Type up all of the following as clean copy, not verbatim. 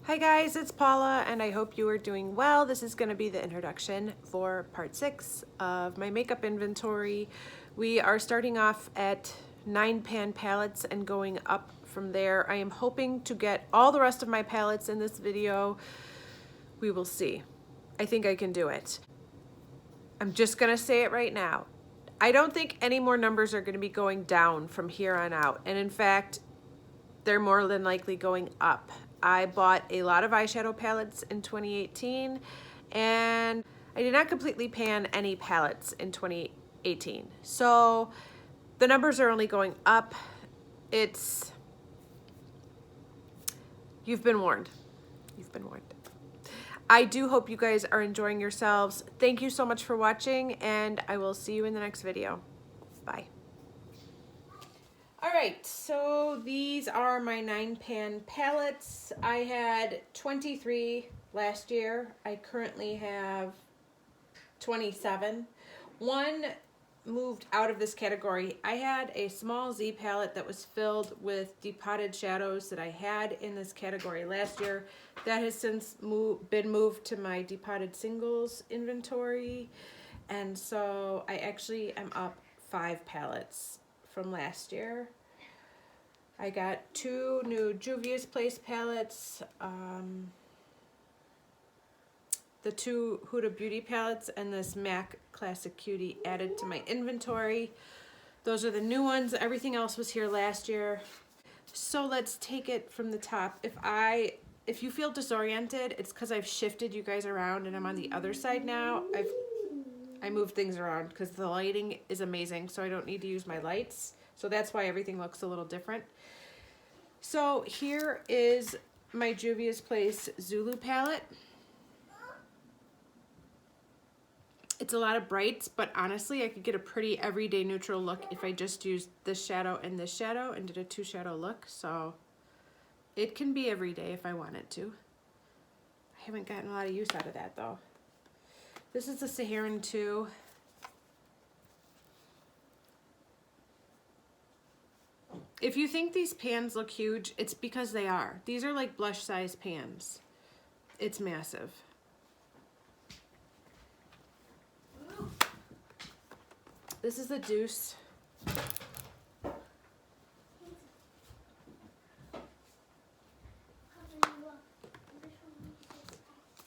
Hi guys, it's Paula and I hope you are doing well. This is going to be the introduction for part 6 of my makeup inventory. We are starting off at 9-pan palettes and going up from there. I am hoping to get all the rest of my palettes in this video. We will see. I think I can do it. I'm just going to say it right now. I don't think any more numbers are going to be going down from here on out. And in fact, they're more than likely going up. I bought a lot of eyeshadow palettes in 2018 and I did not completely pan any palettes in 2018. So the numbers are only going up. You've been warned. You've been warned. I do hope you guys are enjoying yourselves. Thank you so much for watching and I will see you in the next video. Bye. All right, so these are my 9-pan palettes. I had 23 last year. I currently have 27. One moved out of this category. I had a small Z palette that was filled with depotted shadows that I had in this category last year. That has since been moved to my depotted singles inventory. And so I actually am up 5 palettes from last year. I got 2 new Juvia's Place palettes, the 2 Huda Beauty palettes, and this MAC Classic Cutie added to my inventory. Those are the new ones. Everything else was here last year. So let's take it from the top. If you feel disoriented, it's because I've shifted you guys around and I'm on the other side now. I moved things around because the lighting is amazing, so I don't need to use my lights. So that's why everything looks a little different. So here is my Juvia's Place Zulu palette. It's a lot of brights, but honestly, I could get a pretty everyday neutral look if I just used this shadow and did a 2-shadow look. So it can be everyday if I wanted to. I haven't gotten a lot of use out of that though. This is the Saharan 2. If you think these pans look huge, it's because they are. These are like blush size pans. It's massive. This is the Deuce.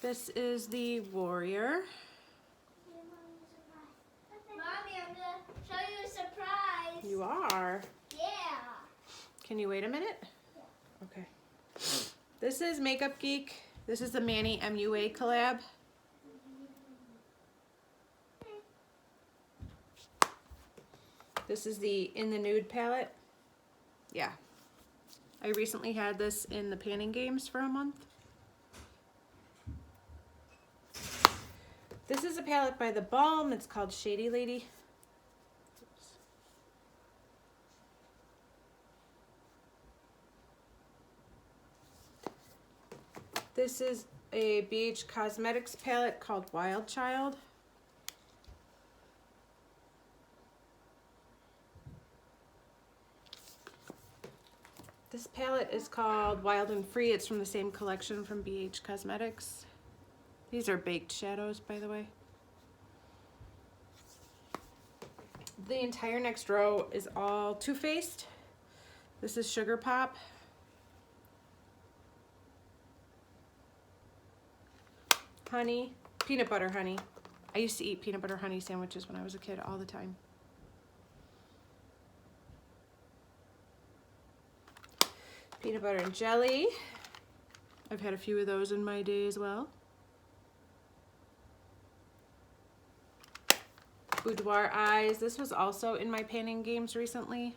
This is the Warrior. Mommy, I'm gonna show you a surprise. You are? Yeah. Can you wait a minute? Yeah. Okay. This is Makeup Geek. This is the Manny MUA collab. This is the In the Nude palette. Yeah. I recently had this in the panning games for a month. This is a palette by The Balm. It's called Shady Lady. This is a BH Cosmetics palette called Wild Child. This palette is called Wild and Free. It's from the same collection from BH Cosmetics. These are baked shadows, by the way. The entire next row is all Too Faced. This is Sugar Pop. Honey, peanut butter honey. I used to eat peanut butter honey sandwiches when I was a kid all the time. Peanut butter and jelly. I've had a few of those in my day as well. Boudoir Eyes. This was also in my panning games recently.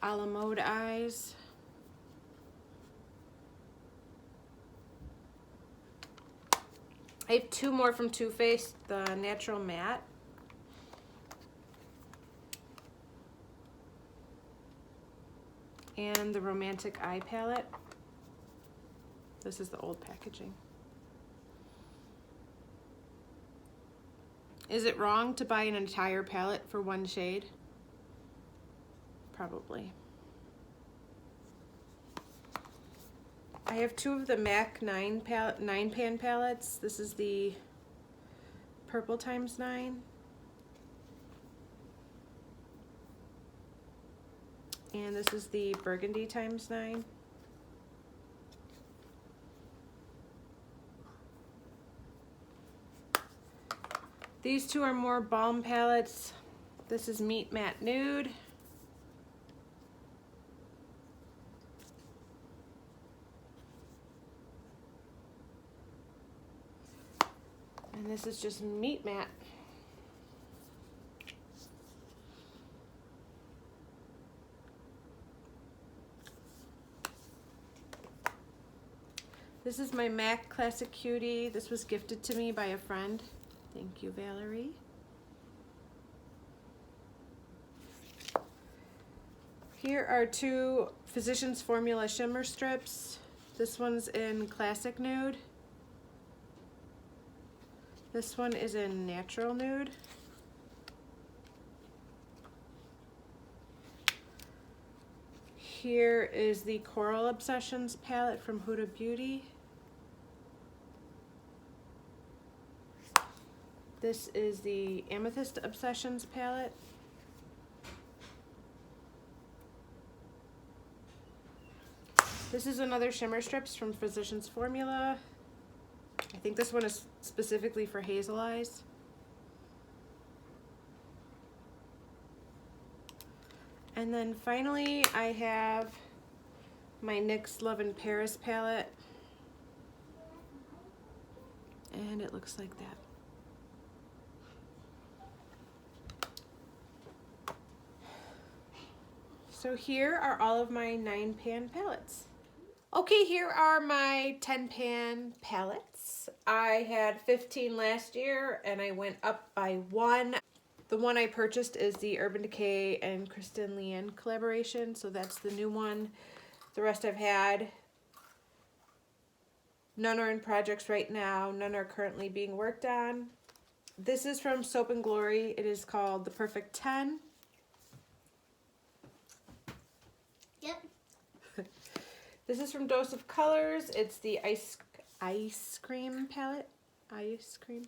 A la Mode Eyes. I have 2 more from Too Faced, the Natural Matte. And the Romantic Eye palette. This is the old packaging. Is it wrong to buy an entire palette for 1 shade? probably. I have two of the MAC 9 pan palettes. This is the purple ×9. And this is the burgundy ×9. These two are more balm palettes. This is Meat Matte Nude. And this is just Meat Matte. This is my MAC Classic Cutie. This was gifted to me by a friend. Thank you, Valerie. Here are two Physicians Formula shimmer strips. This one's in Classic Nude. This one is in Natural Nude. Here is the Coral Obsessions palette from Huda Beauty. This is the Amethyst Obsessions palette. This is another shimmer strips from Physicians Formula. I think this one is specifically for hazel eyes. And then finally I have my NYX Love in Paris palette. And it looks like that. So here are all of my 9-pan palettes. Okay, here are my 10-pan palettes. I had 15 last year and I went up by 1. The one I purchased is the Urban Decay and Kristen Leanne collaboration, so that's the new one. The rest I've had. None are in projects right now. None are currently being worked on. This is from Soap and Glory. It is called The Perfect 10. Yep. This is from Dose of Colors. It's the ice cream palette. Ice cream.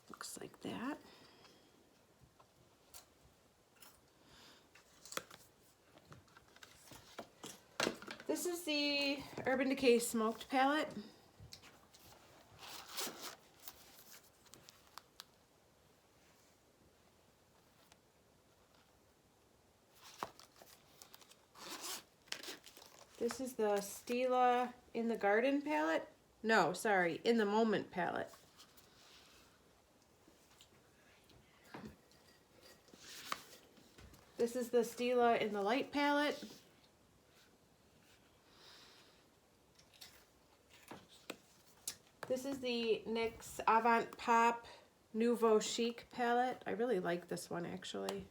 Looks like that. This is the Urban Decay Smoked palette. This is the Stila In the Garden palette. No, sorry, In the Moment palette. This is the Stila In the Light palette. This is the NYX Avant Pop Nouveau Chic palette. I really like this one actually.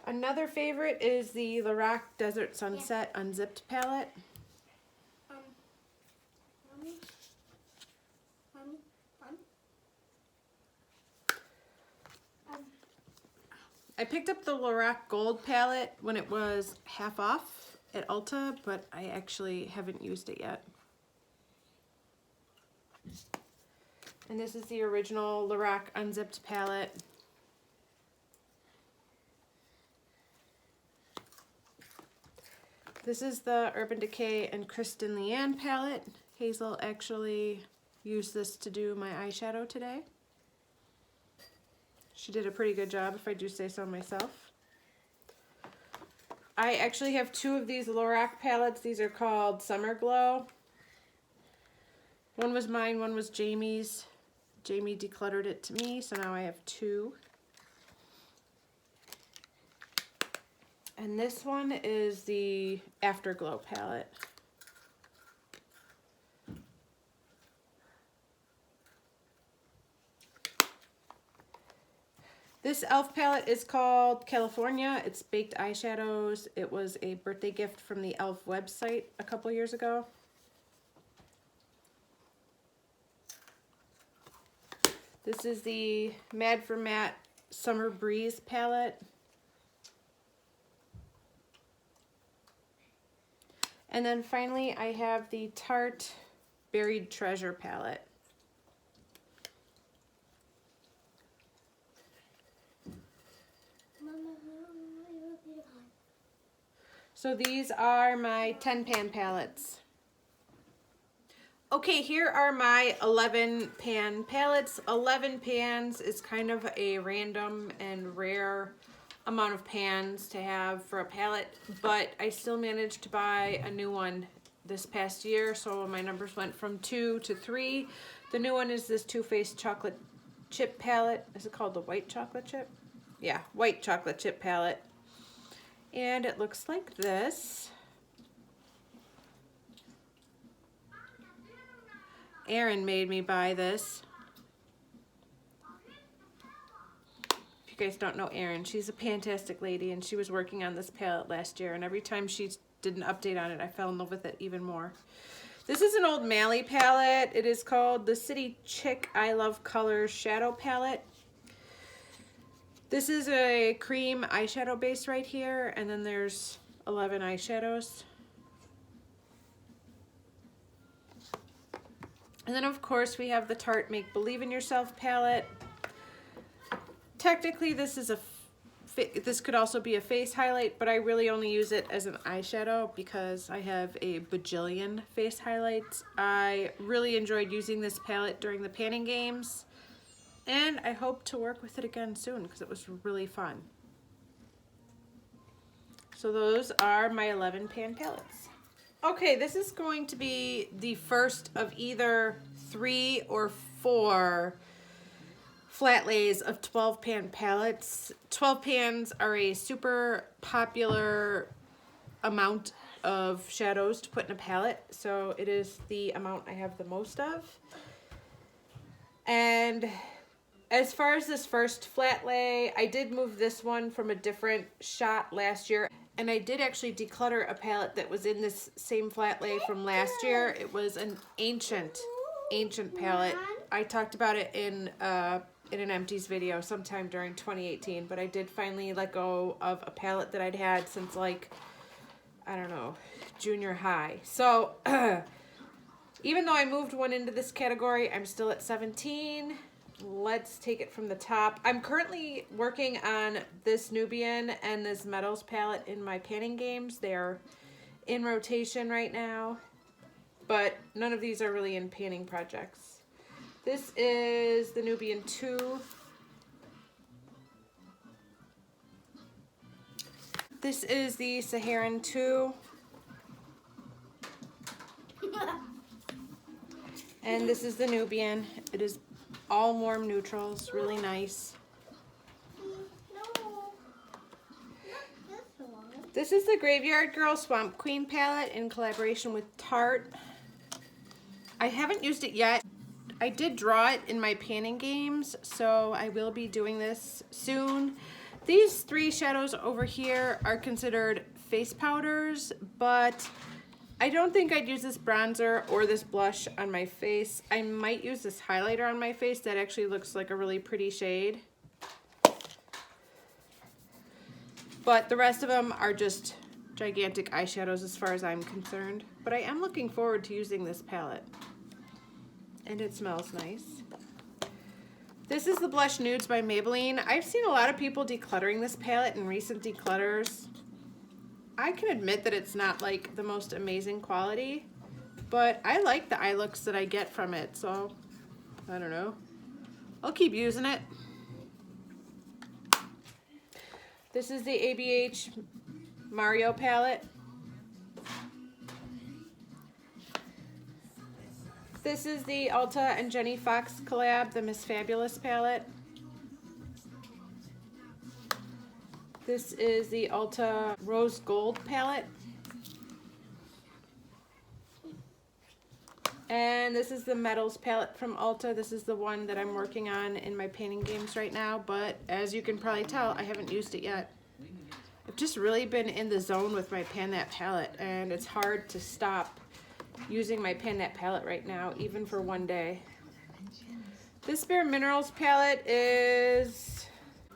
Another favorite is the Lorac Desert Sunset Unzipped palette. I picked up the Lorac Gold palette when it was half off at Ulta, but I actually haven't used it yet. And this is the original Lorac Unzipped palette. This is the Urban Decay and Kristen Leanne palette. Hazel actually used this to do my eyeshadow today. She did a pretty good job, if I do say so myself. I actually have two of these Lorac palettes. These are called Summer Glow. One was mine, one was Jamie's. Jamie decluttered it to me, so now I have two. And this one is the Afterglow palette. This e.l.f. palette is called California. It's baked eyeshadows. It was a birthday gift from the e.l.f. website a couple years ago. This is the Mad for Matte Summer Breeze palette. And then finally I have the Tarte Buried Treasure palette. So these are my 10 pan palettes. Okay, here are my 11 pan palettes. 11 pans is kind of a random and rare amount of pans to have for a palette, but I still managed to buy a new one this past year, so my numbers went from 2 to 3. The new one is this Too Faced chocolate chip palette. Is it called the white chocolate chip? Yeah, white chocolate chip palette. And it looks like this. Erin made me buy this. If you guys don't know Erin, she's a fantastic lady, and she was working on this palette last year, and every time she did an update on it, I fell in love with it even more. This is an old Mally palette. It is called the City Chick I Love Colors Shadow Palette. This is a cream eyeshadow base right here, and then there's 11 eyeshadows. And then of course we have the Tarte Make Believe in Yourself palette. Technically this is this could also be a face highlight, but I really only use it as an eyeshadow because I have a bajillion face highlights. I really enjoyed using this palette during the panning games, and I hope to work with it again soon because it was really fun. So those are my 11 pan palettes. Okay, this is going to be the first of either 3 or 4 flat lays of 12 pan palettes. 12 pans are a super popular amount of shadows to put in a palette, so it is the amount I have the most of. And as far as this first flat lay, I did move this one from a different shot last year, and I did actually declutter a palette that was in this same flat lay from last year. It was an ancient palette. I talked about it in an Empties video sometime during 2018, but I did finally let go of a palette that I'd had since, like, I don't know, junior high. So even though I moved one into this category, I'm still at 17. Let's take it from the top. I'm currently working on this Nubian and this Metals palette in my panning games. They're in rotation right now, but none of these are really in panning projects. This is the Nubian 2. This is the Saharan 2. And this is the Nubian. It is all warm neutrals, really nice. This is the Graveyard Girl Swamp Queen palette in collaboration with Tarte. I haven't used it yet. I did draw it in my panning games, so I will be doing this soon. These 3 shadows over here are considered face powders, but I don't think I'd use this bronzer or this blush on my face. I might use this highlighter on my face. That actually looks like a really pretty shade. But the rest of them are just gigantic eyeshadows as far as I'm concerned. But I am looking forward to using this palette. And it smells nice. This is the Blush Nudes by Maybelline. I've seen a lot of people decluttering this palette in recent declutters. I can admit that it's not like the most amazing quality, but I like the eye looks that I get from it, so I don't know. I'll keep using it. This is the ABH Mario palette. This is the Ulta and Jenny Fox collab, the Miss Fabulous palette. This is the Ulta Rose Gold palette. And this is the Metals palette from Ulta. This is the one that I'm working on in my painting games right now, but as you can probably tell, I haven't used it yet. I've just really been in the zone with my Pan That palette, and it's hard to stop using my Pan That palette right now, even for one day. This Bare Minerals palette is,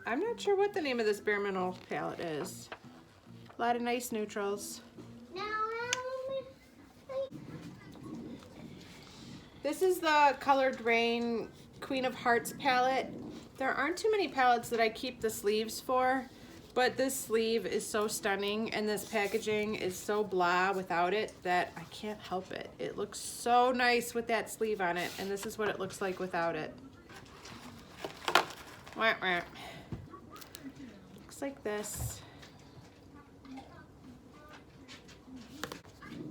I'm not sure what the name of this Bare Minerals palette is. A lot of nice neutrals. This is the Colored Rain Queen of Hearts palette. There aren't too many palettes that I keep the sleeves for, but this sleeve is so stunning and this packaging is so blah without it that I can't help it. It looks so nice with that sleeve on it, and this is what it looks like without it. Wah, wah. Looks like this.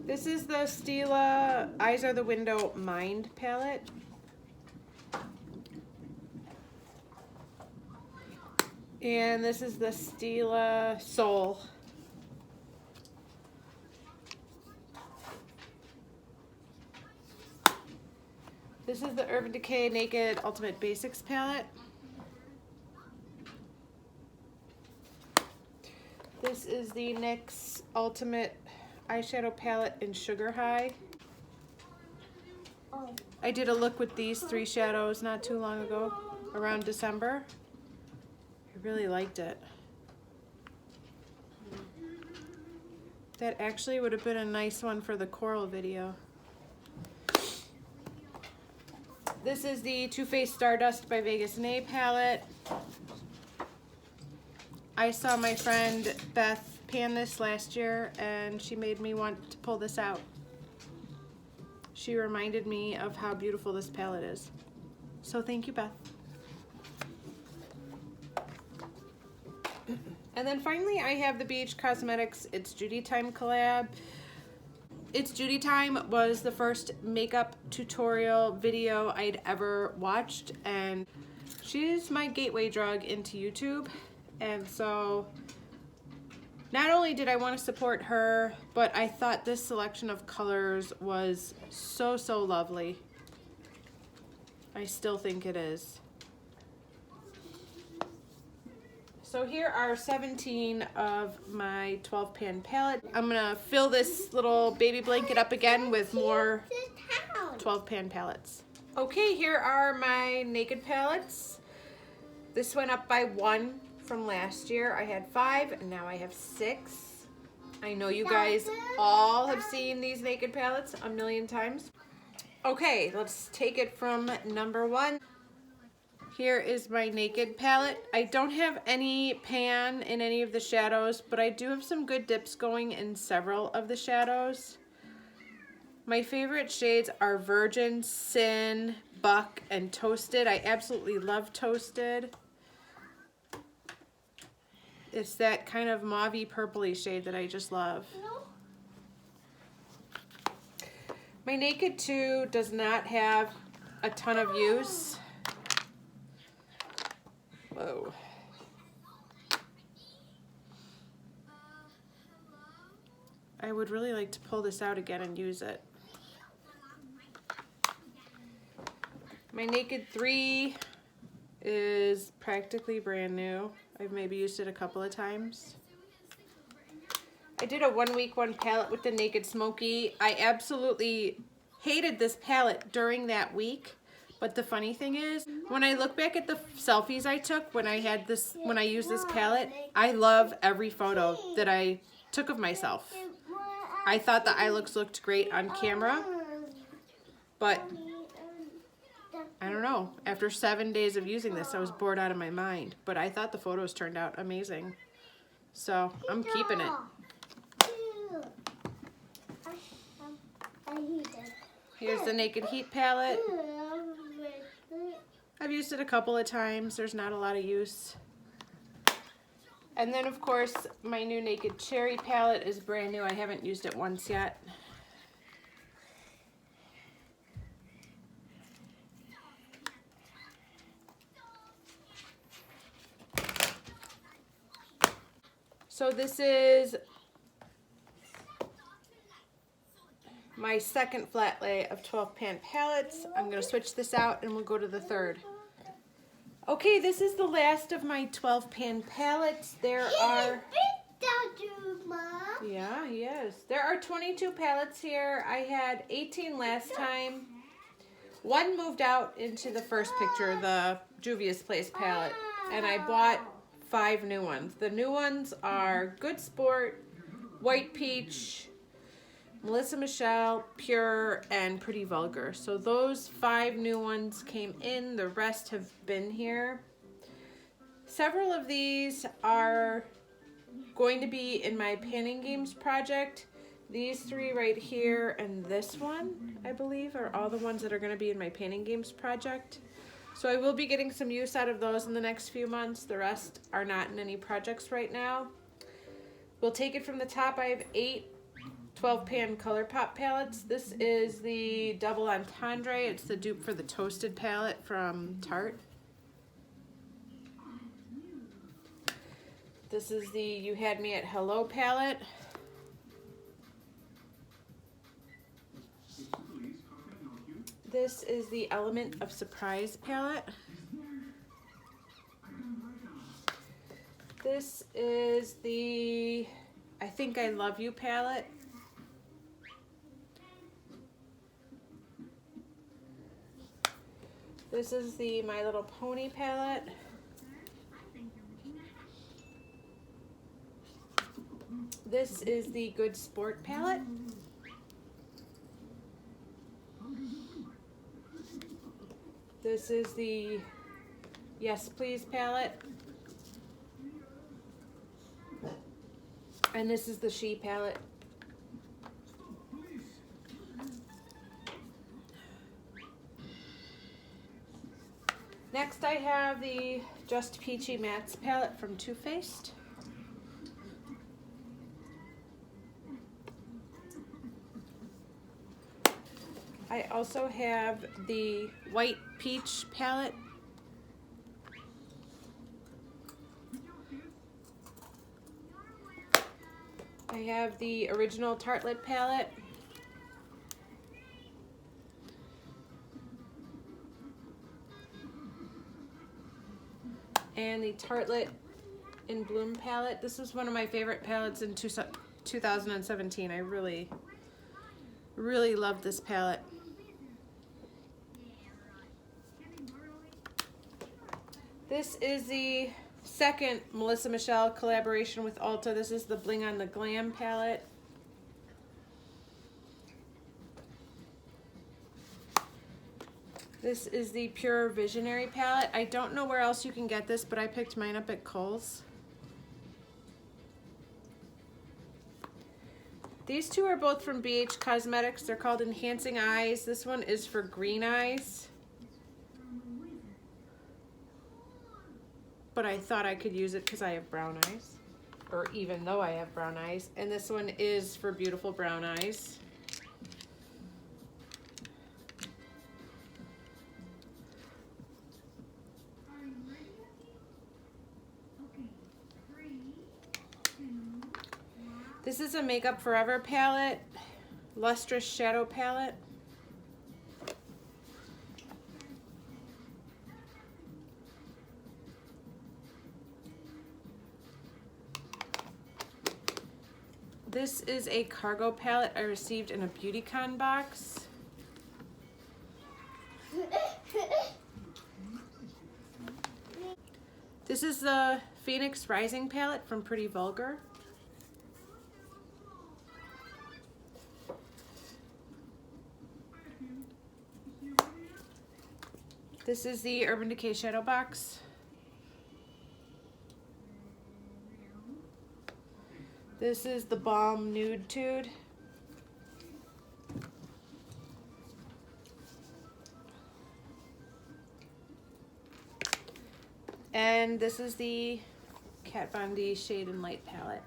This is the Stila Eyes Are the Window Mind palette. And this is the Stila Soul. This is the Urban Decay Naked Ultimate Basics palette. This is the NYX Ultimate Eyeshadow Palette in Sugar High. I did a look with these 3 shadows not too long ago, around December. I really liked it. That actually would have been a nice one for the coral video. This is the Too Faced Stardust by Vegas Nay palette. I saw my friend Beth pan this last year and she made me want to pull this out. She reminded me of how beautiful this palette is. So thank you, Beth. And then finally I have the BH Cosmetics It's Judy Time collab. It's Judy Time was the first makeup tutorial video I'd ever watched, and she's my gateway drug into YouTube. And so not only did I want to support her, but I thought this selection of colors was so, so lovely. I still think it is. So here are 17 of my 12 pan palette. I'm gonna fill this little baby blanket up again with more 12 pan palettes. Okay, here are my naked palettes. This went up by 1 from last year. I had 5 and now I have 6. I know you guys all have seen these naked palettes a million times. Okay, let's take it from number 1. Here is my naked palette. I don't have any pan in any of the shadows, but I do have some good dips going in several of the shadows. My favorite shades are Virgin, Sin, Buck, and Toasted. I absolutely love Toasted. It's that kind of mauvey purpley shade that I just love. My Naked 2 does not have a ton of use. Whoa. I would really like to pull this out again and use it. My Naked 3 is practically brand new. I've maybe used it a couple of times. I did a 1 week 1 palette with the Naked Smoky. I absolutely hated this palette during that week. But the funny thing is, when I look back at the selfies I took when I used this palette, I love every photo that I took of myself. I thought the eye looks looked great on camera, but I don't know. After 7 days of using this, I was bored out of my mind. But I thought the photos turned out amazing. So I'm keeping it. Here's the Naked Heat palette. I've used it a couple of times. There's not a lot of use. And then of course my new Naked Cherry palette is brand new. I haven't used it once yet. So this is my second flat lay of 12 pan palettes. I'm going to switch this out and we'll go to the third. Okay, this is the last of my 12 pan palettes. There are... Yeah, he is. There are 22 palettes here. I had 18 last time. One moved out into the first picture, the Juvia's Place palette, and I bought 5 new ones. The new ones are Good Sport, White Peach, Melissa Michelle, Pure, and Pretty Vulgar. So those 5 new ones came in. The rest have been here. Several of these are going to be in my Panning Games project. These 3 right here and this one, I believe, are all the ones that are going to be in my Panning Games project. So I will be getting some use out of those in the next few months. The rest are not in any projects right now. We'll take it from the top. I have 8 12-pan ColourPop palettes. This is the Double Entendre. It's the dupe for the Toasted palette from Tarte. This is the You Had Me at Hello palette. This is the Element of Surprise palette. This is the I Think I Love You palette. This is the My Little Pony palette. This is the Good Sport palette. This is the Yes Please palette. And this is the She palette. Next I have the Just Peachy Mattes palette from Too Faced. I also have the White Peach palette. I have the original Tartelette palette. And the Tartelette in Bloom palette. This was one of my favorite palettes in 2017. I really loved this palette. This is the second Melissa Michelle collaboration with Ulta. This is the Bling on the Glam palette. This is the Pure Visionary palette. I don't know where else you can get this, but I picked mine up at Kohl's. These 2 are both from BH Cosmetics. They're called Enhancing Eyes. This one is for green eyes. But I thought I could use it because I have brown eyes, or even though I have brown eyes. And this one is for beautiful brown eyes. This is a Makeup Forever palette, Lustrous Shadow palette. This is a Cargo palette I received in a BeautyCon box. This is the Phoenix Rising palette from Pretty Vulgar. This is the Urban Decay Shadow Box. This is the Balm Nude Tude. And this is the Kat Von D Shade and Light palette.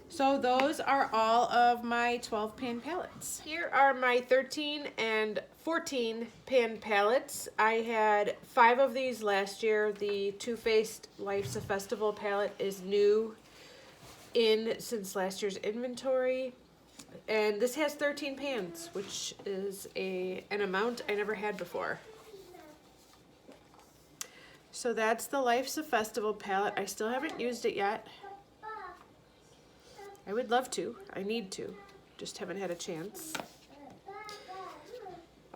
So those are all of my 12 pan palettes. Here are my 13 and 14 pan palettes. I had 5 of these last year. The Too Faced Life's a Festival palette is new. in since last year's inventory. And this has 13 pans, which is an amount I never had before. So that's the Life's a Festival palette. I still haven't used it yet. I would love to. I need to. Just haven't had a chance.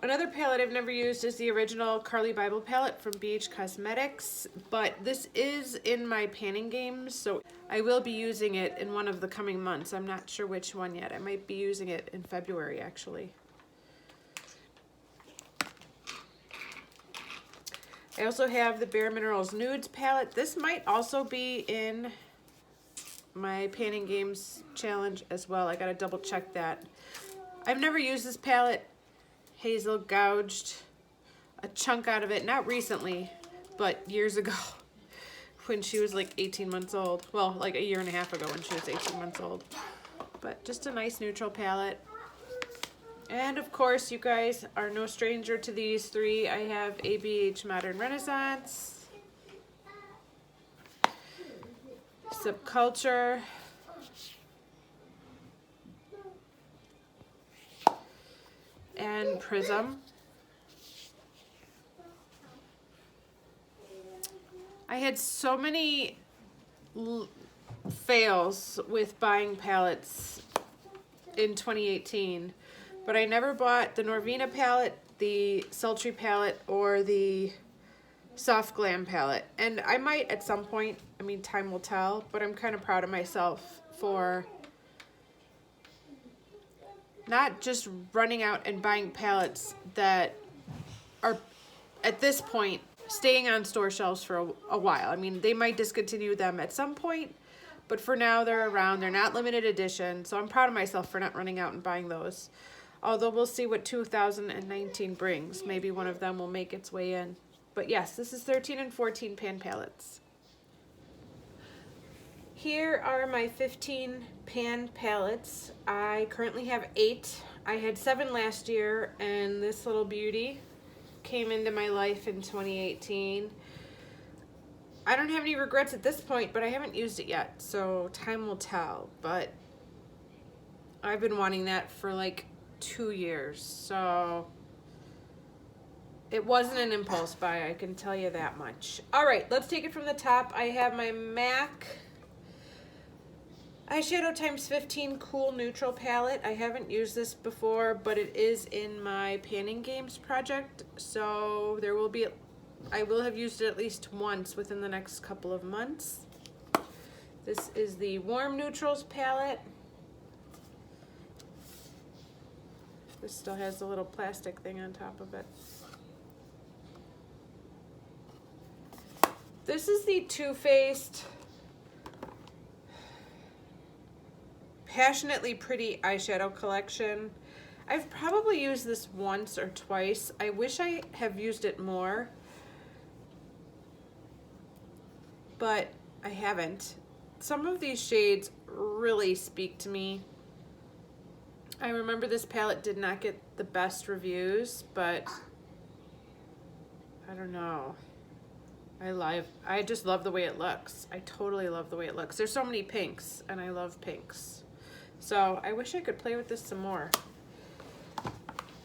Another palette I've never used is the original Carly Bible palette from BH Cosmetics, but this is in my panning games, so I will be using it in one of the coming months. I'm not sure which one yet. I might be using it in February, actually. I also have the Bare Minerals Nudes palette. This might also be in my panning games challenge as well. I gotta double check that. I've never used this palette. Hazel gouged a chunk out of it, not recently, but years ago when she was like 18 months old. Well, like a year and a half ago when she was 18 months old. But just a nice neutral palette. And of course, you guys are no stranger to these three. I have ABH Modern Renaissance, Subculture, and Prism. I had so many fails with buying palettes in 2018, but I never bought the Norvina palette, the Sultry palette, or the Soft Glam palette. And I might at some point, I mean, time will tell, but I'm kind of proud of myself for not just running out and buying palettes that are, at this point, staying on store shelves for a while. I mean, they might discontinue them at some point, but for now they're around. They're not limited edition, so I'm proud of myself for not running out and buying those. Although we'll see what 2019 brings. Maybe one of them will make its way in. But yes, this is 13 and 14 pan palettes. Here are my 15 pan palettes. I currently have 8. I had 7 last year, and this little beauty came into my life in 2018. I don't have any regrets at this point, but I haven't used it yet, so time will tell. But I've been wanting that for like 2 years, so it wasn't an impulse buy, I can tell you that much. All right, let's take it from the top. I have my MAC Eyeshadow times 15 Cool Neutral Palette. I haven't used this before, but it is in my panning games project, so there will be, I will have used it at least once within the next couple of months. This is the Warm Neutrals palette. This still has the little plastic thing on top of it. This is the Too Faced Passionately Pretty eyeshadow collection. I've probably used this once or twice. I wish I have used it more, but I haven't. Some of these shades really speak to me. I remember this palette did not get the best reviews, but I don't know. I just love the way it looks. I totally love the way it looks. There's so many pinks, and I love pinks. So I wish I could play with this some more.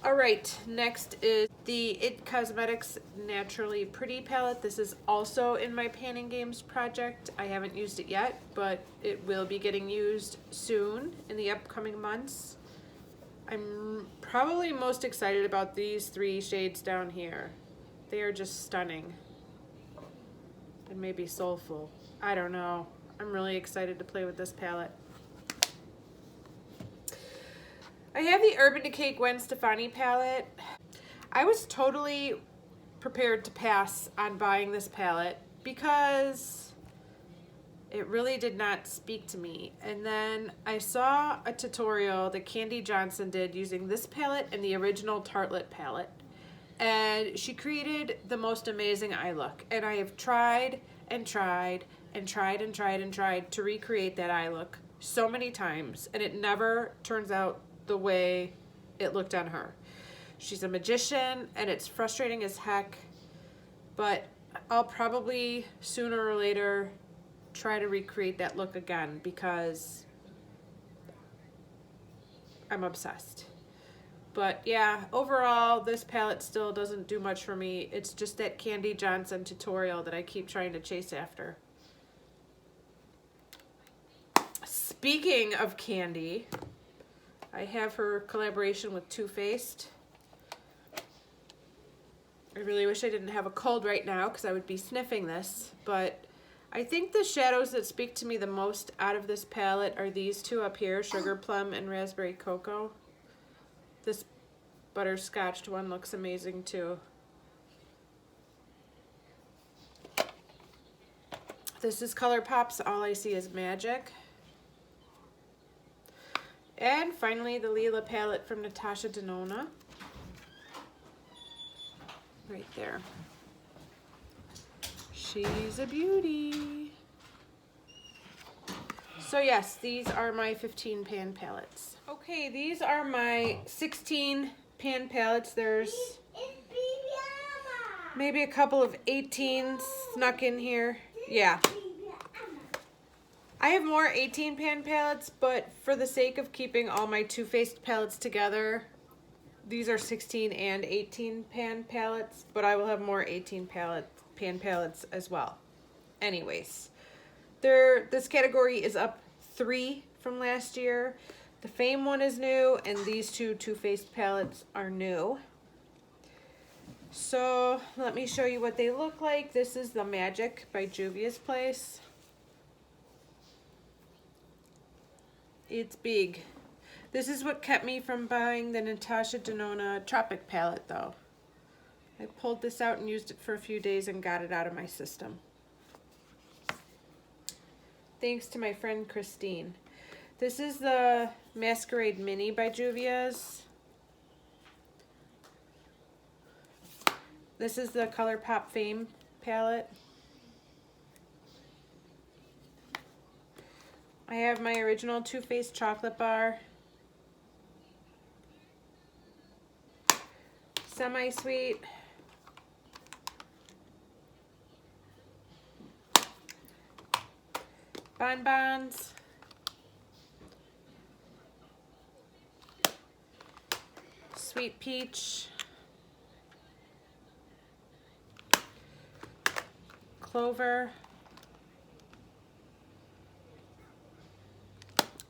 All right, next is the IT Cosmetics Naturally Pretty palette. This is also in my panning games project. I haven't used it yet, but it will be getting used soon in the upcoming months. I'm probably most excited about these 3 shades down here. They are just stunning. And maybe soulful. I don't know. I'm really excited to play with this palette. I have the Urban Decay Gwen Stefani palette. I was totally prepared to pass on buying this palette because it really did not speak to me. And then I saw a tutorial that Candy Johnson did using this palette and the original Tartelette palette. And she created the most amazing eye look. And I have tried and tried and tried and tried and tried to recreate that eye look so many times, and it never turns out the way it looked on her. She's a magician, and it's frustrating as heck, but I'll probably sooner or later try to recreate that look again because I'm obsessed. But yeah, overall, this palette still doesn't do much for me. It's just that Candy Johnson tutorial that I keep trying to chase after. Speaking of Candy, I have her collaboration with Too Faced. I really wish I didn't have a cold right now because I would be sniffing this, but I think the shadows that speak to me the most out of this palette are these two up here, Sugar Plum and Raspberry Cocoa. This butterscotched one looks amazing too. This is ColourPop's All I See Is Magic. And finally the Lila palette from Natasha Denona. Right there. She's a beauty. So yes, these are my 15 pan palettes. Okay, these are my 16 pan palettes. There's maybe a couple of 18s snuck in here. Yeah. I have more 18 pan palettes, but for the sake of keeping all my Too Faced palettes together, these are 16 and 18 pan palettes, but I will have more 18 pan palettes as well. Anyways, this category is up 3 from last year. The Fame one is new, and these two Too Faced palettes are new. So let me show you what they look like. This is the Magic by Juvia's Place. It's big. This is what kept me from buying the Natasha Denona Tropic palette though. I pulled this out and used it for a few days and got it out of my system. Thanks to my friend Christine. This is the Masquerade Mini by Juvia's. This is the ColourPop Fame palette. I have my original Too Faced chocolate bar. Semi-sweet. Bonbons. Sweet peach. Clover.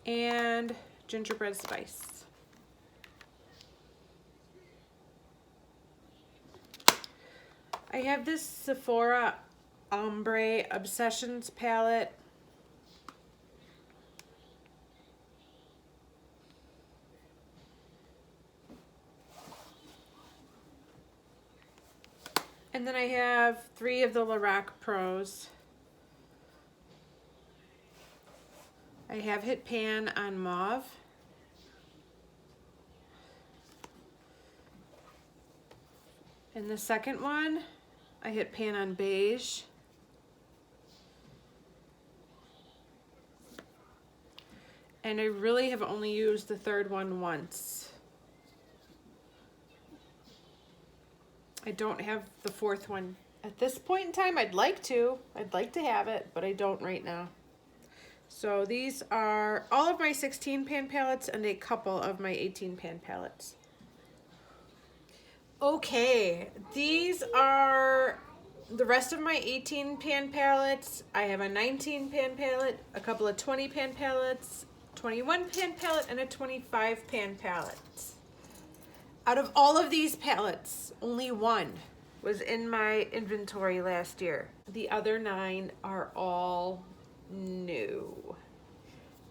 And gingerbread spice. I have this Sephora Ombre Obsessions palette. And then I have 3 of the Lorac Pros. I have hit pan on mauve. And the second one, I hit pan on beige. And I really have only used the third one once. I don't have the fourth one at this point in time. I'd like to have it, but I don't right now. So these are all of my 16 pan palettes and a couple of my 18 pan palettes. Okay, these are the rest of my 18 pan palettes. I have a 19 pan palette, a couple of 20 pan palettes, 21 pan palette, and a 25 pan palette. Out of all of these palettes, only one was in my inventory last year. The other 9 are all new.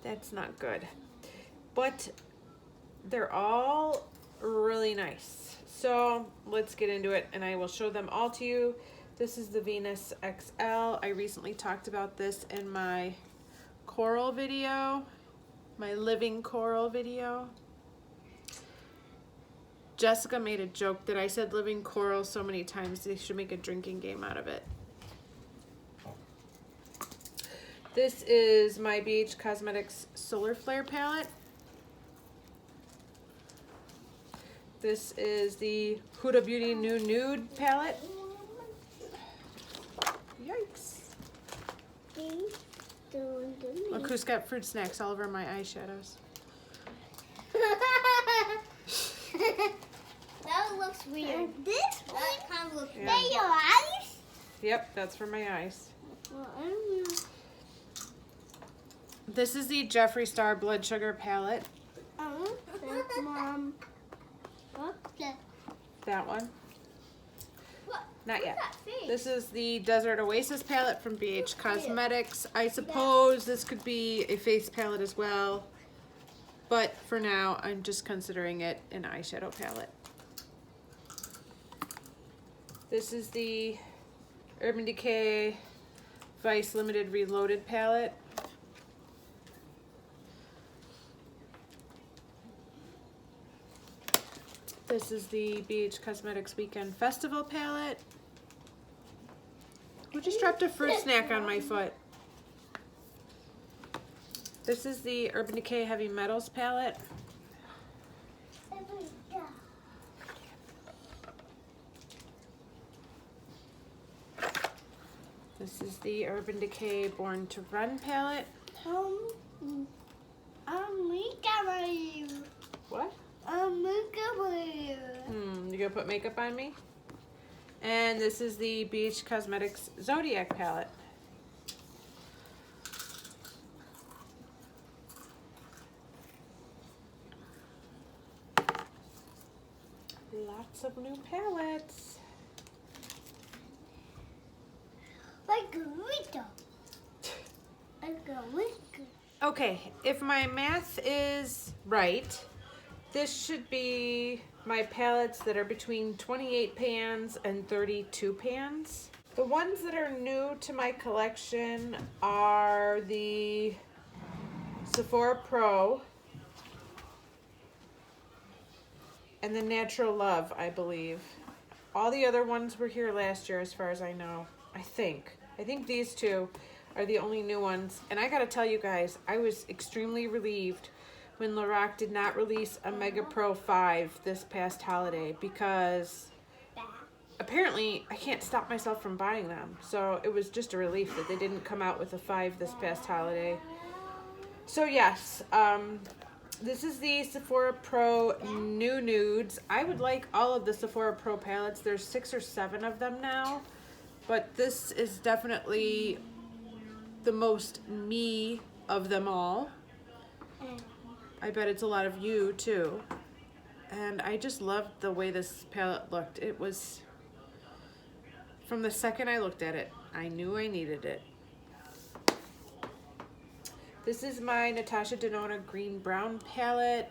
That's not good. But they're all really nice. So let's get into it and I will show them all to you. This is the Venus XL. I recently talked about this in my coral video, my living coral video. Jessica made a joke that I said living coral so many times they should make a drinking game out of it. This is my BH Cosmetics Solar Flare palette. This is the Huda Beauty New Nude palette. Yikes. Look who's got fruit snacks all over my eyeshadows. That looks weird. This one? That kind of looks Yeah. weird. Your eyes? Yep, that's for my eyes. Well, I don't know. This is the Jeffree Star Blood Sugar Palette. Mom. What's that? That one. What? Not What's yet. that face? This is the Desert Oasis palette from BH Cosmetics. I suppose this could be a face palette as well, but for now I'm just considering it an eyeshadow palette. This is the Urban Decay Vice Limited Reloaded palette. This is the BH Cosmetics Weekend Festival palette. Who just dropped a fruit snack on my foot? This is the Urban Decay Heavy Metals palette. This is the Urban Decay Born to Run palette. What? You gonna put makeup on me? And this is the BH Cosmetics Zodiac palette. Lots of new palettes. Okay, if my math is right, this should be my palettes that are between 28 pans and 32 pans. The ones that are new to my collection are the Sephora Pro and the Natural Love, I believe. All the other ones were here last year as far as I know. I think these two are the only new ones. And I gotta tell you guys, I was extremely relieved when Lorac did not release a Mega Pro 5 this past holiday, because apparently I can't stop myself from buying them. So it was just a relief that they didn't come out with a 5 this past holiday. So yes, this is the Sephora Pro New Nudes. I would like all of the Sephora Pro palettes. There's 6 or 7 of them now, but this is definitely the most me of them all. I bet it's a lot of you too. And I just loved the way this palette looked. It was, from the second I looked at it, I knew I needed it. This is my Natasha Denona Green Brown palette.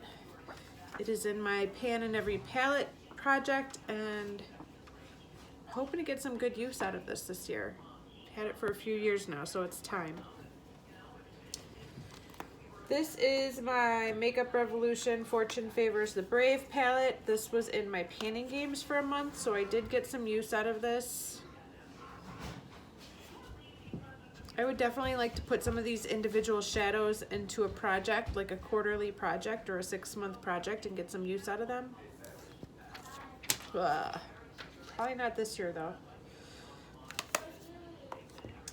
It is in my Pan in Every Palette project, and I'm hoping to get some good use out of this year. Had it for a few years now, so it's time. This is my Makeup Revolution Fortune Favors the Brave palette. This was in my panning games for a month, so I did get some use out of this. I would definitely like to put some of these individual shadows into a project, like a quarterly project or a 6-month project, and get some use out of them. Probably not this year though.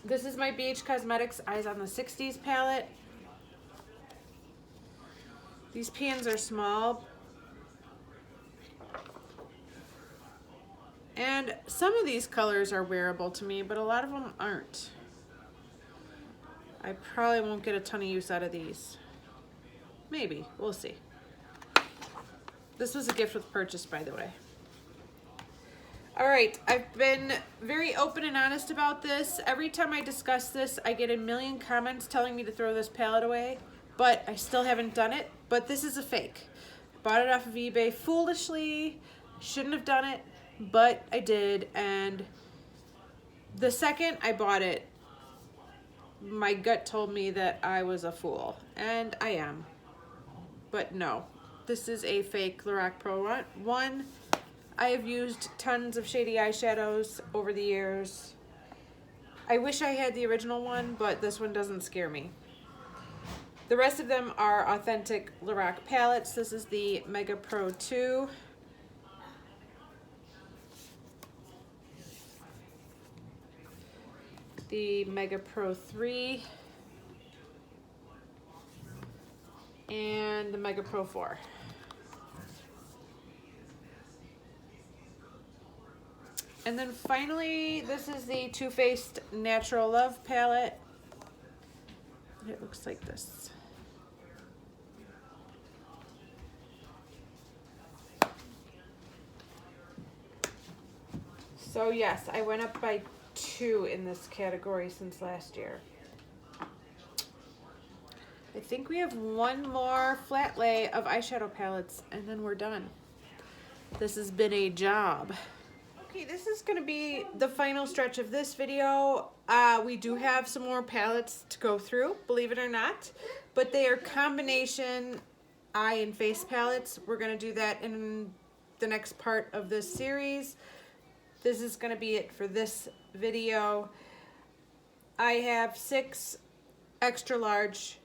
This is my BH Cosmetics Eyes on the 60s palette. These pans are small, and some of these colors are wearable to me, but a lot of them aren't. I probably won't get a ton of use out of these. Maybe, we'll see. This was a gift with purchase, by the way. All right, I've been very open and honest about this. Every time I discuss this, I get a million comments telling me to throw this palette away, but I still haven't done it. But this is a fake. I bought it off of eBay foolishly. Shouldn't have done it, but I did. And the second I bought it, my gut told me that I was a fool, and I am. But no, this is a fake Lorac Pro 1. I have used tons of shady eyeshadows over the years. I wish I had the original one, but this one doesn't scare me. The rest of them are authentic Lorac palettes. This is the Mega Pro 2. The Mega Pro 3. and the Mega Pro 4. And then finally, this is the Too Faced Natural Love palette. It looks like this. So yes, I went up by 2 in this category since last year. I think we have one more flat lay of eyeshadow palettes and then we're done. This has been a job. Okay, this is going to be the final stretch of this video. We do have some more palettes to go through, believe it or not, but they are combination eye and face palettes. We're going to do that in the next part of this series. This is going to be it for this video. I have 6 extra large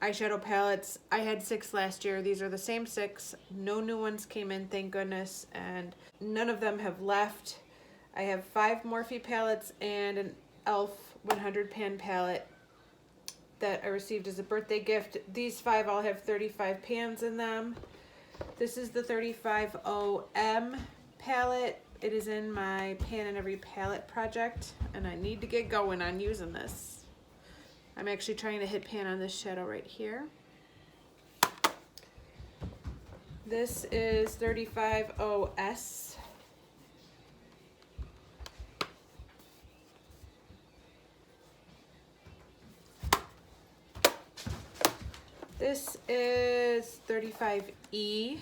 eyeshadow palettes. I had 6 last year. These are the same 6. No new ones came in, thank goodness, and none of them have left. I have 5 Morphe palettes and an e.l.f. 100 pan palette that I received as a birthday gift. These 5 all have 35 pans in them. This is the 35OM palette. It is in my Pan in Every Palette project, and I need to get going on using this. I'm actually trying to hit pan on this shadow right here. This is 35OS. This is 35E.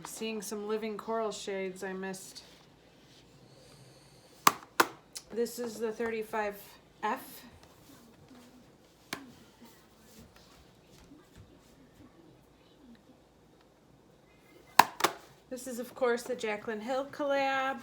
Seeing some living coral shades I missed. This is the 35F. This is, of course, the Jaclyn Hill collab.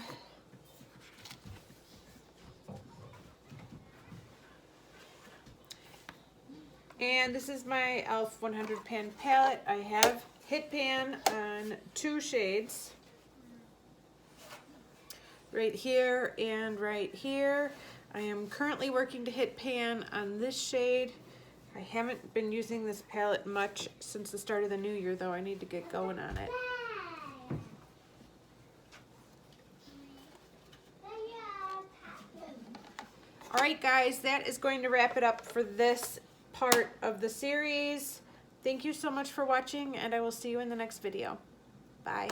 And this is my e.l.f. 100 pan palette. I have hit pan on 2 shades, right here and right here. I am currently working to hit pan on this shade. I haven't been using this palette much since the start of the new year, though. I need to get going on it. All right, guys, that is going to wrap it up for this part of the series. Thank you so much for watching, and I will see you in the next video. Bye.